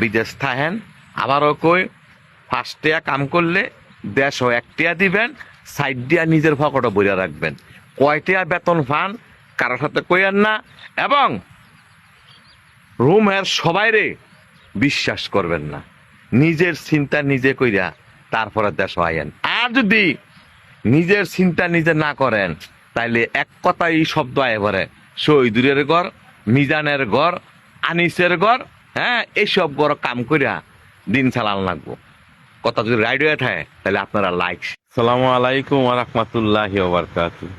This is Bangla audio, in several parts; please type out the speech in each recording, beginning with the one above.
বিদেশ থাহেন। আবারও কই, ফার্স্ট কাম করলে দেশও একটিয়া দিবেন, সাইড দিয়া নিজের পকেটও বইয়া রাখবেন। কয়টিয়া বেতন পান কারোর সাথে কইয়েন না, এবং রুমের সবাইরে বিশ্বাস করবেন না। নিজের চিন্তা নিজে কইরা তারপরে দেশ আইয়েন। আর যদি নিজের চিন্তা নিজে না করেন, তাইলে এক কথাই শব্দ এবারে শহীদুরের ঘর, মিজানের ঘর, আনিসের ঘর, হ্যাঁ, এইসব ঘর কাম করিয়া দিন চালান লাগবো। কথা যদি রাইড হয়ে থাকে তাহলে আপনারা লাইক। সালামু আলাইকুম ওয়া রাহমাতুল্লাহি ওয়া বারাকাতুহু।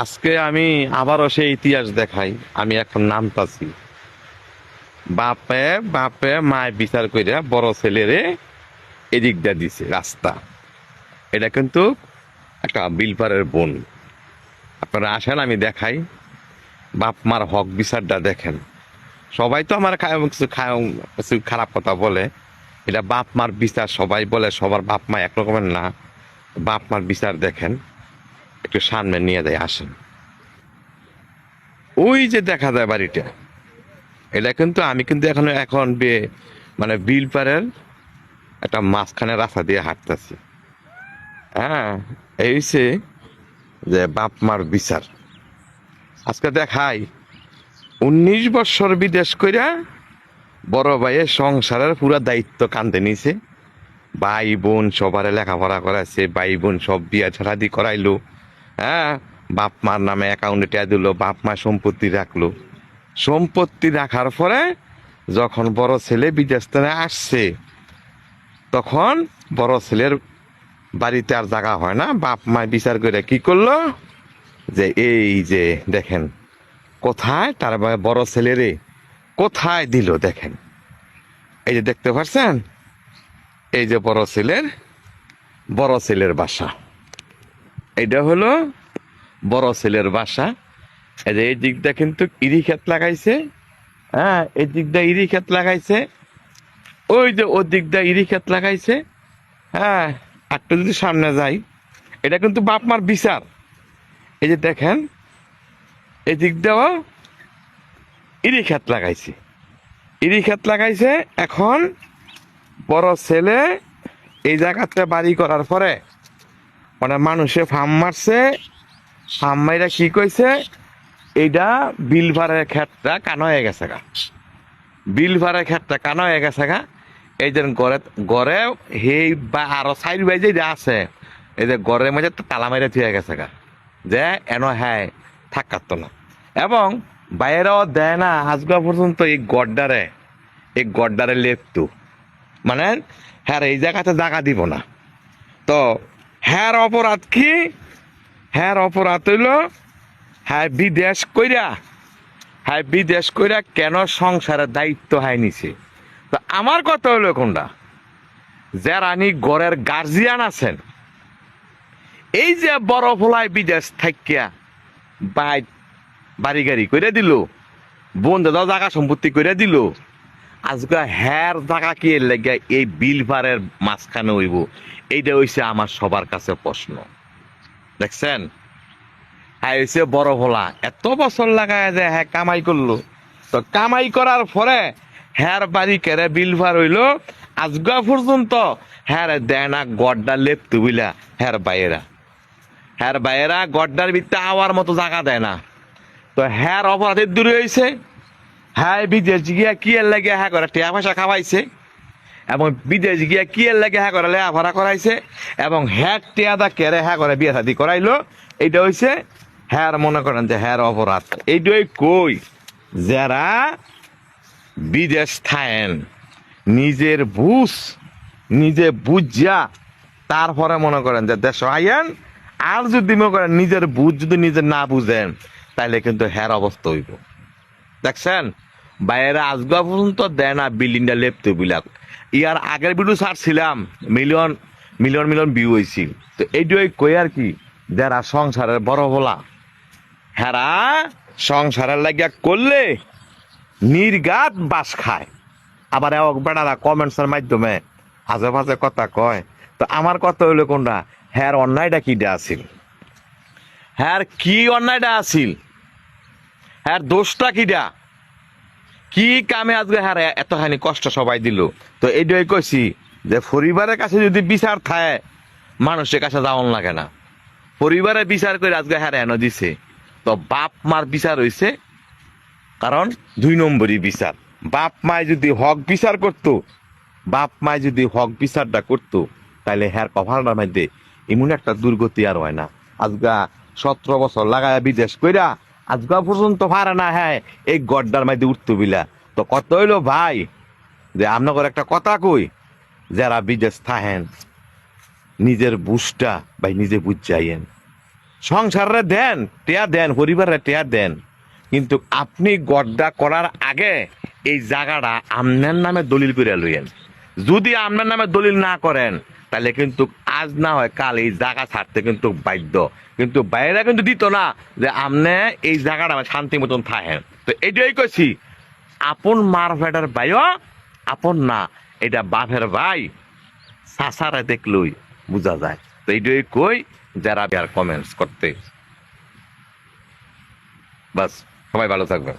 আজকে আমি আবারও সেই ইতিহাস দেখাই। আমি এখন নামতাছি। বাপে বাপে মায় বিচার কইরা বড় ছেলেরে এদিক দিয়ে দিছে রাস্তা। এটা কিন্তু একটা বিলপারের বোন। আপনারা আসেন, আমি দেখাই। বাপ মার হক বিচারটা দেখেন। সবাই তো আমার কিছু খারাপ কথা বলে, এটা বাপ মার বিচার সবাই বলে, সবার বাপ মা একরকমের না। বাপ মার বিচার দেখেন, একটু সামনে নিয়ে দেয়, আসেন। ওই যে দেখা যায় বাড়িটা, এটা কিন্তু আমি কিন্তু এখন মানে বিল পারের একটা মাঝখানে রাস্তা দিয়ে হাঁটতেছি। হ্যাঁ, এই হচ্ছে যে বাপ মার বিচার। আজকে দেখাই 19 বছর বিদেশ কইরা বড় ভাইয়ের সংসারের পুরা দায়িত্ব কাঁধে নিছে। ভাই বোন সবারে লেখাপড়া করাইছে, ভাই বোন সব বিয়া ছাড়াদি করাইলো। হ্যাঁ, বাপ মার নামে অ্যাকাউন্টে টাকা দিল, বাপ মা সম্পত্তি রাখলো। সম্পত্তি রাখার পরে যখন বড় ছেলে বিদেশ থেকে আসছে, তখন বড় ছেলের বাড়িতে আর জায়গা হয় না। বাপ মা বিচার করে কি করলো, যে এই যে দেখেন কোথায় তার বড় ছেলেরে কোথায় দিল, দেখেন। এই যে দেখতে পাচ্ছেন, এই যে বড় ছেলের বাসা। এটা হলো বড় ছেলের বাসা। এই যে এই দিকটা কিন্তু ইরি ক্ষেত লাগাইছে। হ্যাঁ, এই দিকটা ইরি ক্ষেত লাগাইছে, ওই যে ওই দিকটা ইরি ক্ষেত লাগাইছে। হ্যাঁ, একটু যদি সামনে যাই, এটা কিন্তু বাপ মার বিচার। এই যে দেখেন, এই দিকটাও ইরি ক্ষেত লাগাইছে। এখন বড় ছেলে এই জায়গাতে বাড়ি করার পরে মানে মানুষে ফার্ম মারছে। ফার্ম মাইরা কি কইছে, এইটা বিল ভাড়ের ক্ষেতটা কানা হয়ে গেছে গা। এই যে গড়ে সেই বা আরো সাইড বাই যে আছে, এই যে গড়ের মাঝে তালা মাইরা থুয়ে গেছে গা, যে এন হ্যাঁ থাকাত না। এবং বাইরেও দেয় না আজগা পর্যন্ত এই গড্ডারে লেপতু, মানে হ্যাঁ এই জায়গাতে জায়গা দিব না। তো হ্যাঁ অপরাধ কি? হ্যাঁ অপরাধ হইল বিদেশ কইরা কেন সংসারের দায়িত্ব হয় নিছে। তো আমার কথা হলো কোনটা, যারা ঘরের গার্জিয়ান আছেন, এই যে বড় ভোলায় বিদেশ থাকিয়া বাড়ি গাড়ি করে দিল, বোন দাদা জায়গা সম্পত্তি করে দিল, আজকে হ্যার জায়গা কি লেগে এই বিল ভাড়ের মাঝখানে হইব? এইটা হইছে আমার সবার কাছে প্রশ্ন। দেখছেন, হ্যাঁ হইছে বড় ভোলা, এত বছর লাগায় যে হ্যাঁ কামাই করলো। তো কামাই করার পরে হ্যার বাড়ি কেড়ে বিল ভাড় হইলো, আজগা পর্যন্ত হ্যাঁ দেয় না গড্ডা লেপতু বুঝলা। হ্যার বাইরা গড্ডার ভিতরে আওয়ার মতো জায়গা দেয় না। তো হ্যার অপরাধের দূরে হয়েছে। হ্যাঁ, বিদেশ গিয়া কি এর লাগে হ্যাঁ করে টিয়া পয়সা খাওয়াইছে, এবং বিদেশ গিয়া কি এর লাগে হ্যাঁ করে লেখাপড়া করাইছে, এবং হ্যাঁ টিয়াদা কেড়ে হ্যাঁ করে বিয়ে শাদি করাইলো। এইটা হয়েছে হ্যাঁ মনে করেন যে হ্যার অপরাধ। এইটাই কই, যারা বিদেশ থাকেন নিজে বুঝা তারপরে মনে করেন যে দেশ আইয়েন। আর যদি মনে করেন নিজের বুঝ যদি নিজে না বুঝেন, তাইলে কিন্তু হ্যার অবস্থা হইব। দেখছেন, বাইরে আজগা পর্যন্ত দেয় না বিল্ডিংটা লেপতে বিলাক। ইয়ার আগের ভিডিও ছাড়ছিলাম, মিলিয়ন ভিউ হয়েছিল। তো এইটাই কই আর কি, যারা সংসারের বড় বলা, হেরা সংসারের লাগিয়া করলে নির্ঘাত বাস খায়। আবার বেড়ারা কমেন্টসের মাধ্যমে আজে বাজে কথা কয়। তো আমার কথা হইলো কোনটা, হ্যার অন্যায়টা কিটা আছিল, হ্যার কি অন্যায়টা আছিল, হ্যার দোষটা কিটা, কি কামে আজকে হারে এতখানি কষ্ট সবাই দিল। তো এইটাই কইছি যে পরিবারের কাছে যদি বিচার থাকে মানুষের কাছে যাওয়ান লাগে না। পরিবারে বিচার করে আজকে হারে এনে দিছে। তো বাপ মার বিচার হইছে, কারণ 2 নম্বরই বিচার। বাপ মায় যদি হক বিচার করতো, বাপ মায় যদি হক বিচারটা করতো, তাহলে হ্যার কভারটার মধ্যে এমন একটা দুর্গতি আর হয় না। আজকা 17 বছর লাগায় বিদেশ কইরা আজকা পর্যন্ত পারে না হ্যাঁ এই গড্ডার মধ্যে উঠতো বিলা। তো কত হইলো ভাই, যে আপনাদের একটা কথা কই, যারা বিদেশ থাহেন নিজের বুঝটা ভাই নিজে বুঝ যাইয়েন। সংসারে দেন টেয়া দেন, পরিবারে টেয়া দেন, কিন্তু আপনি গড্ডা করার আগে এই জায়গাটা আপনার নামে দলিল করে লইয়েন। যদি আপনার নামে দলিল না করেন তাহলে কিন্তু আজ না হয় কাল এই জায়গা ছাড়তে কিন্তু বাধ্য। কিন্তু বাইরে কিন্তু দিত না যে আপনি এই জায়গাটা শান্তি মতন থাকেন। তো এটাই কইছি, আপন মার ভেটার ভাইও আপন না, এটা বাপের ভাই সাসারে দেখলই বোঝা যায়। তো এইটাই কই যারা আর কমেন্টস করতে, বাস সবাই ভালো থাকবেন।